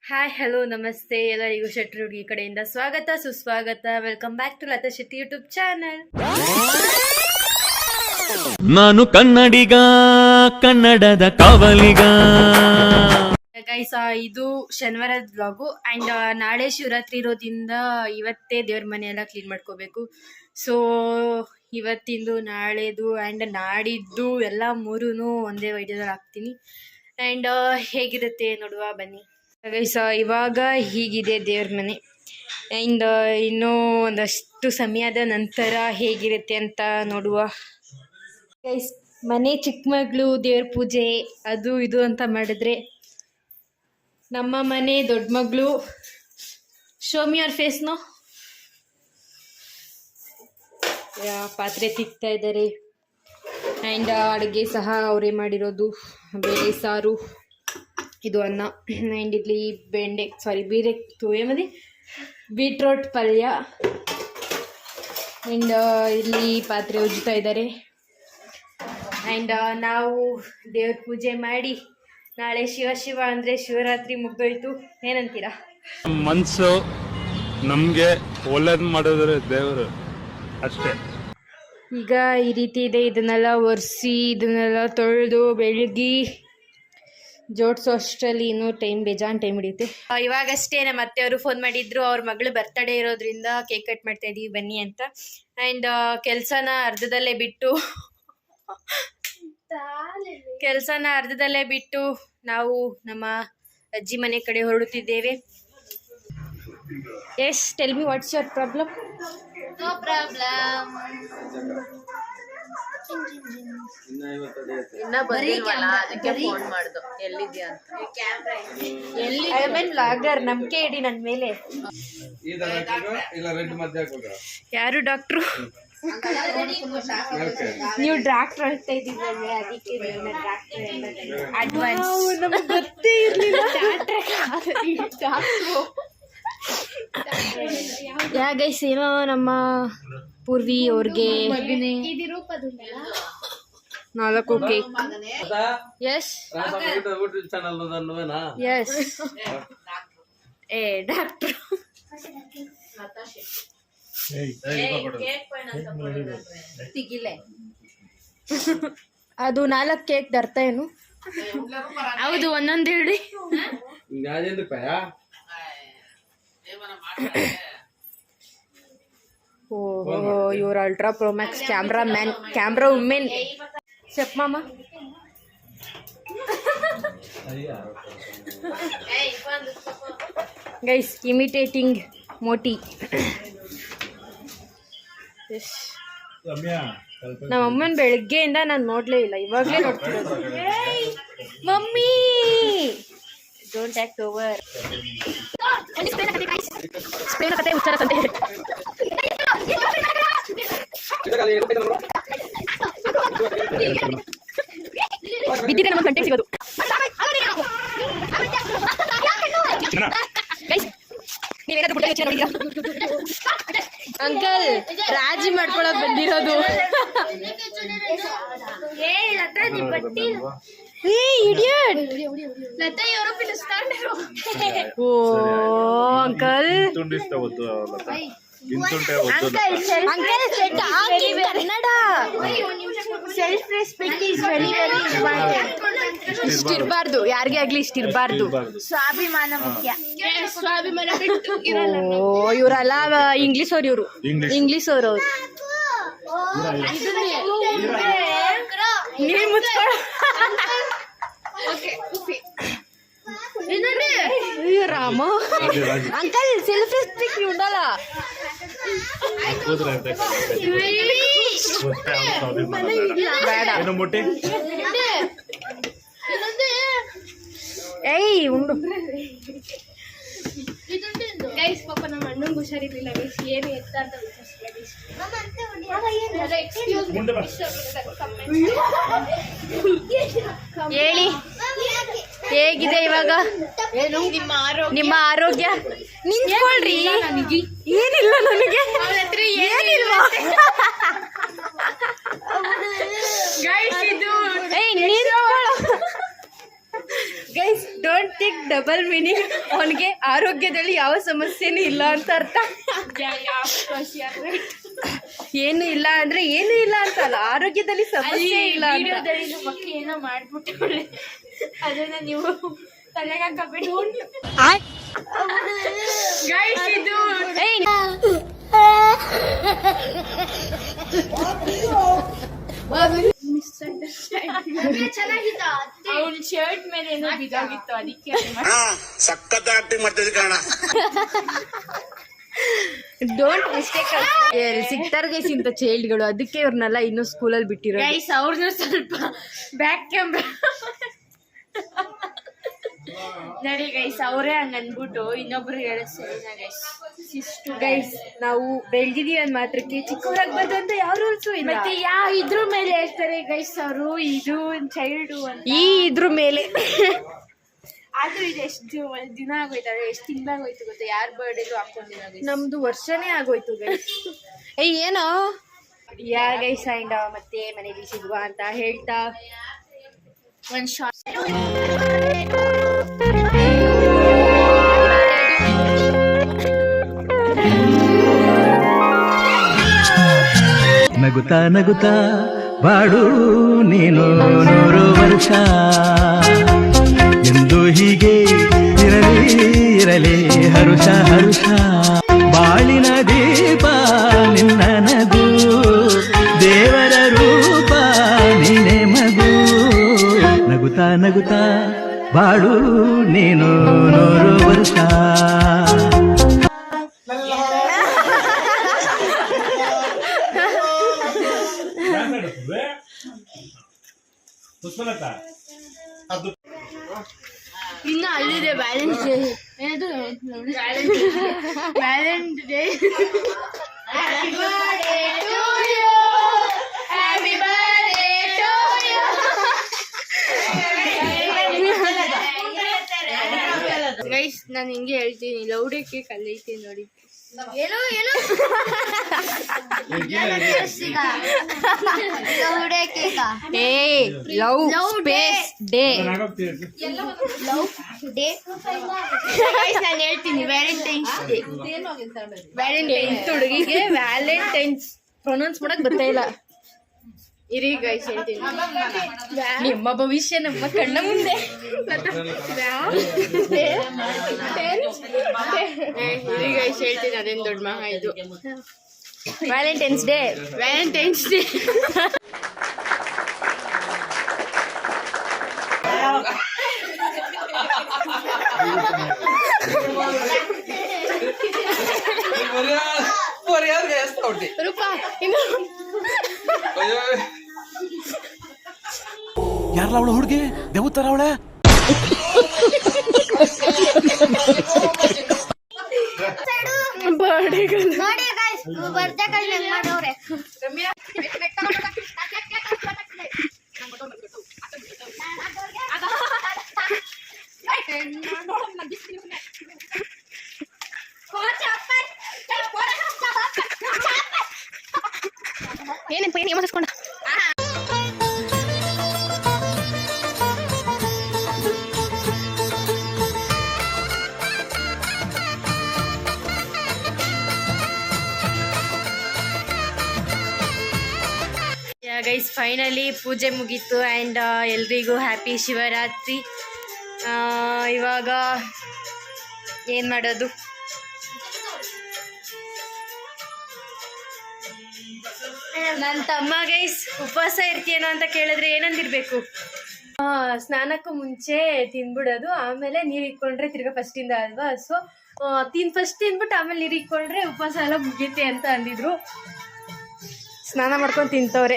Hi hello ನಮಸ್ತೆ ಎಲ್ಲರಿಗೂ ಶೆಟ್ಟಿ ಹುಡುಗಿ ಕಡೆಯಿಂದ ಸ್ವಾಗತ ಸುಸ್ವಾಗತ. Welcome back to Latha Shetty YouTube channel. ನಾನು ಕನ್ನಡಿಗ, ಕನ್ನಡದ ಕಾವಲಿಗ. ಗೈಸ್, ಇದು ಶನಿವಾರದ ವ್ಲಾಗು ಆ್ಯಂಡ್ ನಾಳೆ ಶಿವರಾತ್ರಿ ಇರೋದ್ರಿಂದ ಇವತ್ತೇ ದೇವ್ರ ಮನೆಯೆಲ್ಲ ಕ್ಲೀನ್ ಮಾಡ್ಕೋಬೇಕು. ಸೊ ಇವತ್ತಿಂದು ನಾಳೆದು ಆ್ಯಂಡ್ ನಾಡಿದ್ದು ಎಲ್ಲ ಮೂರೂ ಒಂದೇ ವೈದ್ಯದಲ್ಲಿ ಹಾಕ್ತೀನಿ. ಆ್ಯಂಡ್ ಹೇಗಿರುತ್ತೆ ನೋಡುವ ಬನ್ನಿ ಗೈಸ್. ಇವಾಗ ಹೀಗಿದೆ ದೇವ್ರ ಮನೆ ಆ್ಯಂಡ್ ಇನ್ನೂ ಒಂದಷ್ಟು ಸಮಯದ ನಂತರ ಹೇಗಿರುತ್ತೆ ಅಂತ ನೋಡುವ ಗೈಸ್. ಮನೆ ಚಿಕ್ಕ ಮಗಳು ದೇವ್ರ ಪೂಜೆ ಅದು ಇದು ಅಂತ ಮಾಡಿದ್ರೆ, ನಮ್ಮ ಮನೆ ದೊಡ್ಡ ಮಗಳು ಶೋಮಿ ಅವ್ರ ಫೇಸ್ನೋ ಪಾತ್ರೆ ತಿಕ್ತಾ ಇದ್ದಾರೆ. ಆ್ಯಂಡ್ ಅಡುಗೆ ಸಹ ಅವರೇ ಮಾಡಿರೋದು. ಬೇಳೆ ಸಾರು, ಇದು ಅನ್ನ, ಆ್ಯಂಡ್ ಇಲ್ಲಿ ಬೀಟ್ರೋಟ್ ಪಲ್ಯ. ಆ್ಯಂಡ್ ಇಲ್ಲಿ ಪಾತ್ರೆ ಉಜ್ಜುತ್ತಾ ಇದ್ದಾರೆ. ಆ್ಯಂಡ್ ನಾವು ದೇವ್ರ ಪೂಜೆ ಮಾಡಿ ನಾಳೆ ಶಿವ ಅಂದರೆ ಶಿವರಾತ್ರಿ ಮುಗ್ದೋಯ್ತು. ಏನಂತೀರಾ? ಮನಸ್ಸು ನಮಗೆ ಒಳ್ಳೇದು ಮಾಡಿದ್ರೆ ದೇವರು ಅಷ್ಟೇ. ಈಗ ಈ ರೀತಿ ಇದೆ. ಇದನ್ನೆಲ್ಲ ಒರೆಸಿ ಇದನ್ನೆಲ್ಲ ತೊಳೆದು ಬೆಳಗಿ ಜೋಡಿಸೋ ಅಷ್ಟರಲ್ಲಿ ಇನ್ನೂ ಬೇಜಾನ್ ಟೈಮ್ ಹಿಡಿಯುತ್ತೆ. ಇವಾಗಷ್ಟೇ ನಮ್ಮ ಅತ್ತೆಯವರು ಫೋನ್ ಮಾಡಿದ್ರು, ಅವ್ರ ಮಗಳು ಬರ್ತಡೇ ಇರೋದ್ರಿಂದ ಕೇಕ್ ಕಟ್ ಮಾಡ್ತಾ ಇದೀವಿ ಬನ್ನಿ ಅಂತ. ಆ್ಯಂಡ್ ಕೆಲಸನ ಅರ್ಧದಲ್ಲೇ ಬಿಟ್ಟು ನಾವು ನಮ್ಮ ಅಜ್ಜಿ ಮನೆ ಕಡೆ ಹೊರಡುತ್ತಿದ್ದೇವೆ. Yes, tell me what's your problem? No problem. ಇನ್ನ ಬಂದಿಲ್ವಲ್ಲ, ಅದಕ್ಕೆ ಫೋನ್ ಮಾಡ್ದು ಎಲ್ಲಿದ್ಯಾ ಅಂತ. ಐ ಮೀನ್ ವ್ಲಾಗರ್, ನಂಬಿಕೆ ಇಡಿ ನನ್ನ ಮೇಲೆ. ಯಾರು ಡಾಕ್ಟ್ರು? ನೀವು ಡಾಕ್ಟ್ರ್ ಅಂತ ಇದ್ದೀವಿ, ಅದಕ್ಕೆ ಅಡ್ವಾನ್ಸ್. ನಮ್ಗೆ ಗೊತ್ತೇ ಇರಲಿಲ್ಲ. ಗೈಸ್, ಏನೋ ನಮ್ಮ ಪೂರ್ವಿ ಅವ್ರಿಗೆ 4 ಕೇಕ್. S S, doctor. ಅದು 4 ಕೇಕ್ ಅರ್ಥ ಏನು? ಹೌದು, ಒಂದೊಂದು ಹೇಳಿ. ಓಹೋ, ಇವ್ರ ಅಲ್ಟ್ರಾ ಪ್ರೋಮ್ಯಾಕ್ಸ್ ಕ್ಯಾಮ್ರಾ ವುಮೆನ್. ಚೆಪ್ ಮಾಮ. ಗೈಸ್, ಇಮಿಟೇಟಿಂಗ್ ಮೋಟಿ. ನಮ್ಮ ಅಮ್ಮನ ಬೆಳಗ್ಗೆಯಿಂದ ನಾನು ನೋಡ್ಲೇ ಇಲ್ಲ, ಇವಾಗಲೇ ನೋಡ್ತಿರೋದು. Mummy don't act over. ಬಿದ್ದಿದೆ ನಮ್ಮ ಕಂಟೆಂಟ್ ಸಿಗೋದು. ಅಂಕಲ್ ರಾಜಿ ಮಾಡ್ಕೊಳಕ್ ಬಂದಿರೋದು. ಓ uncle, Kannada self respect is very very important. ಇಷ್ಟಿರಬಾರ್ದು, ಯಾರಿಗೆ ಆಗ್ಲಿ ಇಷ್ಟಿರಬಾರ್ದು. ಸ್ವಾಭಿಮಾನ ಮುಖ್ಯ. ಓ, ಇವರಲ್ಲ ಇಂಗ್ಲಿಷ್ ಅವ್ರು, ಇವರು ಇಂಗ್ಲಿಷ್ ಅವ್ರು. ನೀವ್ ಮುಚ್ಕೊಳ ರಾಮ. ಅಂಕಲ್ ಸೆಲ್ಫ್ ರೆಸ್ಪೆಕ್ಟ್ ಉಂಡಲ್ಲ. ಏಯ್ ಉಂಡು. ಗೈಸ್, ಪಾಪ ನಮ್ಮ ಅಣ್ಣಂಗೆ ಹುಷಾರಿರ್ಲಿಲ್ಲ ಗೈಸ್, ಏನು ಎತ್ತ ಅಂತ ಹೇಳಿ, ಹೇಗಿದೆ ಇವಾಗ ನಿಮ್ಮ ಆರೋಗ್ಯ? ನಿಂತ್ಕೊಳ್ರಿ. ಏನಿಲ್ಲ ನನಗೆ, ಏನಿಲ್ವಾ? Guys, don't think double meaning. ಅವನಿಗೆ ಆರೋಗ್ಯದಲ್ಲಿ ಯಾವ ಸಮಸ್ಯೆನೂ ಇಲ್ಲ ಅಂತ ಅರ್ಥ. ಏನು ಇಲ್ಲ ಅಂದ್ರೆ ಏನು ಇಲ್ಲ ಅಂತ ಅಲ್ಲ, ಆರೋಗ್ಯದಲ್ಲಿ ಸಮಸ್ಯೆ ಇಲ್ಲ ಅಂತ. ಮಕ್ಕಳು ಏನೋ ಮಾಡ್ಬಿಟ್ಟು ಅದನ್ನ ನೀವು ತಲೆಗೆ ಹಾಕಬೇಡಿ. ಇದು ಅವ್ನ ಶರ್ಟ್ ಮೇಲೆ ಏನೋ ಬಿದ್ದೋಗಿತ್ತು, ಅದಕ್ಕೆ ಸಖತ್ ಆಕ್ಟಿಂಗ್ ಮಾಡ್ತಿದ್ದೆ ಕಾರಣ. Don't mistake. ಸಿಗ್ತಾರ ಗೈಸ್ ಇಂಥ ಚೈಲ್ಡ್ಗಳು, ಅದಕ್ಕೆ ಇವ್ರನ್ನೆಲ್ಲ ಇನ್ನೂ ಸ್ಕೂಲಲ್ಲಿ ಬಿಟ್ಟಿರೋ. ಗೈಸ್ ಅವ್ರದ್ದು ಸ್ವಲ್ಪ ಬ್ಯಾಕ್ ಕ್ಯಾಮ್ರಾ ನಡಿ ಗೈಸ್, ಅವರೇ ಹಂಗ ಅನ್ಬಿಟ್ಟು ಇನ್ನೊಬ್ರು ಹೇಳಿಸ್ತಾರೆ ಗೈಸ್. ಗೈಸ್ ನಾವು ಬೆಳ್ದಿದೀವಿ ಅಂದ್ ಮಾತ್ರಕ್ಕೆ ಚಿಕ್ಕವರಾಗ್ಬಾರ್ದು ಅಂತ ಯಾವ ರೂಲ್ಸು ಇಲ್ಲ. ಮತ್ತೆ ಯಾವ ಇದ್ರ ಮೇಲೆ ಹೇಳ್ತಾರೆ ಗೈಸ್ ಅವರು, ಇದು ಚೈಲ್ಡು ಅಂತ. ಈ ಇದ್ರ ಮೇಲೆ ಆದ್ರೂ ಇದು ಎಷ್ಟು ದಿನ ಆಗೋಯ್ತಾರೆ, ಎಷ್ಟು ತಿಂಗಳಾಗೋಯ್ತು ಗೊತ್ತಾ, ಯಾರ ಬರ್ಡೇಗೂ ಹಾಕೊಂಡಿಲ್ಲ ಗೈಸ್. ನಮ್ದು ವರ್ಷನೇ ಆಗೋಯ್ತು ಗೈಸ್. ಏನೋ ಯಾ ಗೈಸ್ ಅಂಡ್ ಮತ್ತೆ ಮನೇಲಿ ಸಿಗುವ ಅಂತ ಹೇಳ್ತಾ ಒಂದ್ ಶಾರ್ಟ್ ನಗುತ್ತಾ ನಗುತ್ತಾ ಬಾಡು ನೀನು 100 ವರ್ಷ ಎಂದು ಹೀಗೆ ಇರಲಿ ಹರುಷ ಹರುಷ. ಬಾಳಿನ ದೀಪ ನಿನ್ನ ನಗು, ದೇವರ ರೂಪ ನೀನೆ ಮಗು. ನಗುತ್ತಾ ನಗುತ್ತಾ ಬಾಡು ನೀನು 100 ವರ್ಷ. ಇನ್ನು ಅಲ್ಲಿದೆ ವ್ಯಾಲೆಂಟ್ ಡೇ. ಏನದು ವ್ಯಾಲೆಂಟ್ ಡೇ. ಗೈಸ್ ನಾನು ಹಿಂಗೆ ಹೇಳ್ತೀನಿ, ಲೌಡೆ ಕೇಕ್ ಅಲ್ಲೈತೆ ನೋಡಿ. ಏನೋ ಏನೋ ಲೌಡೆ ಕೇಕ. ಏ ಲವ್ ಸ್ಪೇಸ್ ಡೇ. ನಾನು ಹೇಳ್ತೀನಿ ವ್ಯಾಲೆಂಟೈನ್ಸ್ ಡೇ. ವ್ಯಾಲೆಂಟೈನ್ಸ್ ಹುಡುಗಿಗೆ ವ್ಯಾಲೆಂಟೈನ್ಸ್ ಪ್ರೊನೌನ್ಸ್ ಮಾಡಕ್ ಬರ್ತಾ ಇಲ್ಲ. ಇರಿ ಗೈಸ್ ಹೇಳ್ತೀನಿ, ನಿಮ್ಮ ಭವಿಷ್ಯ ನಮ್ಮ ಕಣ್ಣ ಮುಂದೆ. ಇರಿ ಗೈಸ್ ಹೇಳ್ತೀನಿ, ಅದೇನು ದೊಡ್ಡ ಮಗ ಇದು. Valentine's day. Valentine's day. Roopa ಇನ್ನು ಯಾರಲ್ಲ ಅವಳು ಹುಡುಗಿ ದೇವತರ ಅವಳೆ. ಏನಪ್ಪ ಏನು ಮಗಿಸ್ಕೊಂಡ. ಗೈಸ್ ಫೈನಲಿ ಪೂಜೆ ಮುಗೀತು ಆ್ಯಂಡ್ ಎಲ್ರಿಗೂ ಹ್ಯಾಪಿ ಶಿವರಾತ್ರಿ. ಇವಾಗ ಏನು ಮಾಡೋದು? ನನ್ನ ತಮ್ಮ ಗೈಸ್ ಉಪವಾಸ ಇರ್ತೀಯೇನೋ ಅಂತ ಕೇಳಿದ್ರೆ ಏನಂದಿರ್ಬೇಕು? ಸ್ನಾನಕ್ಕೂ ಮುಂಚೆ ತಿನ್ಬಿಡೋದು, ಆಮೇಲೆ ನೀರು ಇಟ್ಕೊಂಡ್ರೆ ತಿರ್ಗಾ ಫಸ್ಟಿಂದ ಅಲ್ವಾ. ಸೊ ಫಸ್ಟ್ ತಿಂದ್ಬಿಟ್ಟು ಆಮೇಲೆ ನೀರು ಇಟ್ಕೊಂಡ್ರೆ ಉಪವಾಸ ಎಲ್ಲ ಮುಗೀತೆ ಅಂತ ಅಂದಿದ್ರು. ಸ್ನಾನ ಮಾಡ್ಕೊಂಡು ತಿಂತವ್ರೆ.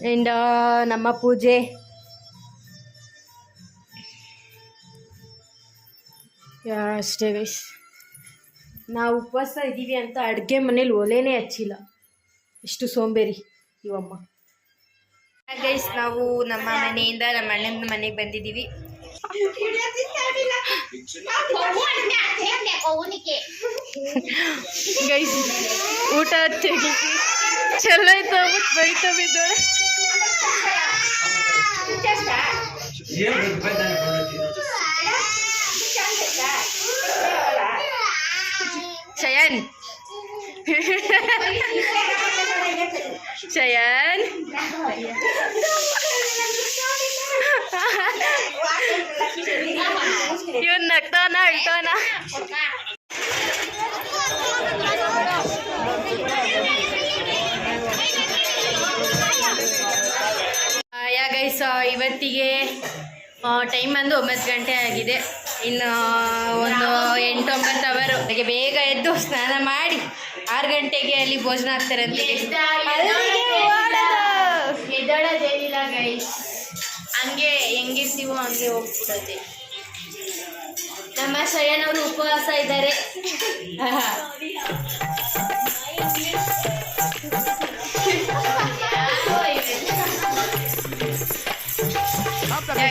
ಆ್ಯಂಡ್ ನಮ್ಮ ಪೂಜೆ ಅಷ್ಟೇ ಗೈಸ್. ನಾವು ಉಪವಾಸ ಇದ್ದೀವಿ ಅಂತ ಅಡುಗೆ ಮನೇಲಿ ಒಲೆನೇ ಹಚ್ಚಿಲ್ಲ. ಎಷ್ಟು ಸೋಂಬೇರಿ ಇವಮ್ಮ. ಗೈಸ್ ನಾವು ನಮ್ಮ ಮನೆಯಿಂದ ನಮ್ಮ ಅಣ್ಣನ ಮನೆಗೆ ಬಂದಿದ್ದೀವಿ. ಗೈಸ್ ಊಟ ತೆಗಿ ಚಲೋ ಆಯ್ತು ಬೈತ ಬಿದ್ದೋಳೆ. ಶಯನ್ ಶಯನ್ ಇವನ್ ನಗ್ತಾನ ಅಳ್ತಾನ. ಯಾ ಗೈಸ್, ಇವತ್ತಿಗೆ ಟೈಮ್ ಬಂದು 9 ಗಂಟೆ ಆಗಿದೆ. ಇನ್ನು ಒಂದು 8-9 ಅವರ್ ಬೇಗ ಎದ್ದು ಸ್ನಾನ ಮಾಡಿ 6 ಗಂಟೆಗೆ ಅಲ್ಲಿ ಭೋಜನ ಆಗ್ತಾರಂತೆ. ಎದ್ದಳೋದೇನಿಲ್ಲ ಗೈಸ್, ಹಂಗೆ ಹೆಂಗಿರ್ತೀವೋ ಹಂಗೆ ಹೋಗ್ಬಿಡತ್ತೆ. ನಮ್ಮ ಶಯನ್ ಅವರು ಉಪವಾಸ ಇದ್ದಾರೆ.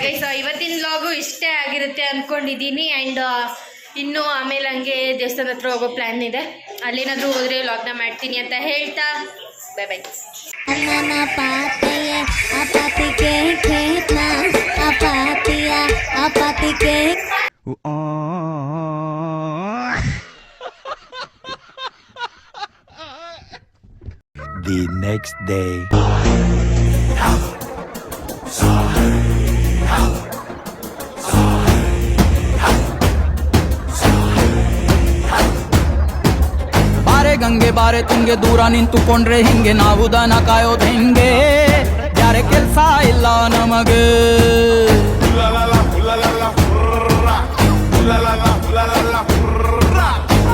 ಗೈಸ್, ಇವತ್ತಿನ ವ್ಲಾಗು ಇಷ್ಟೇ ಆಗಿರುತ್ತೆ ಅಂದ್ಕೊಂಡಿದ್ದೀನಿ. ಆ್ಯಂಡ್ ಇನ್ನು ಆಮೇಲೆ ಹಂಗೆ ದೇವಸ್ಥಾನ ಹತ್ರ ಹೋಗೋ ಪ್ಲ್ಯಾನ್ ಇದೆ. ಅಲ್ಲೇನಾದರೂ ಹೋದರೆ ವ್ಲಾಗ್ನ ಮಾಡ್ತೀನಿ ಅಂತ ಹೇಳ್ತಾ bye bye. The next day. ಬಾರೆ ಗಂಗೆ ಬಾರೆ ತುಂಗೆ, ದೂರ ನಿಂತುಕೊಂಡ್ರೆ ಹಿಂಗೆ, ನಾವು ದನ ಕಾಯೋದು ಹೆಂಗೆ, ಯಾರೆ ಕೆಲ್ಸ ಇಲ್ಲ ನಮಗೆ.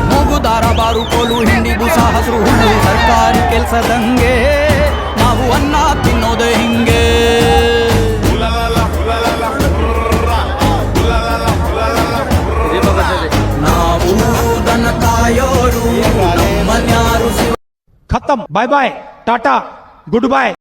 ಮೂಗುದಾರ ಬಾರು ಕೋಲು ಹಿಂಡಿ ಬುಸ ಹಸಿರು ಹುಲ್ಲು, ಸರ್ಕಾರಿ ಕೆಲ್ಸದಂಗೆ ನಾವು ಅನ್ನ ತಿನ್ನೋದೆ ಹಿಂಗೆ. ನಾವು ದನ ಕಾಯೋರು, ನಮ್ಮನ್ಯಾರು खत्म bye bye tata good bye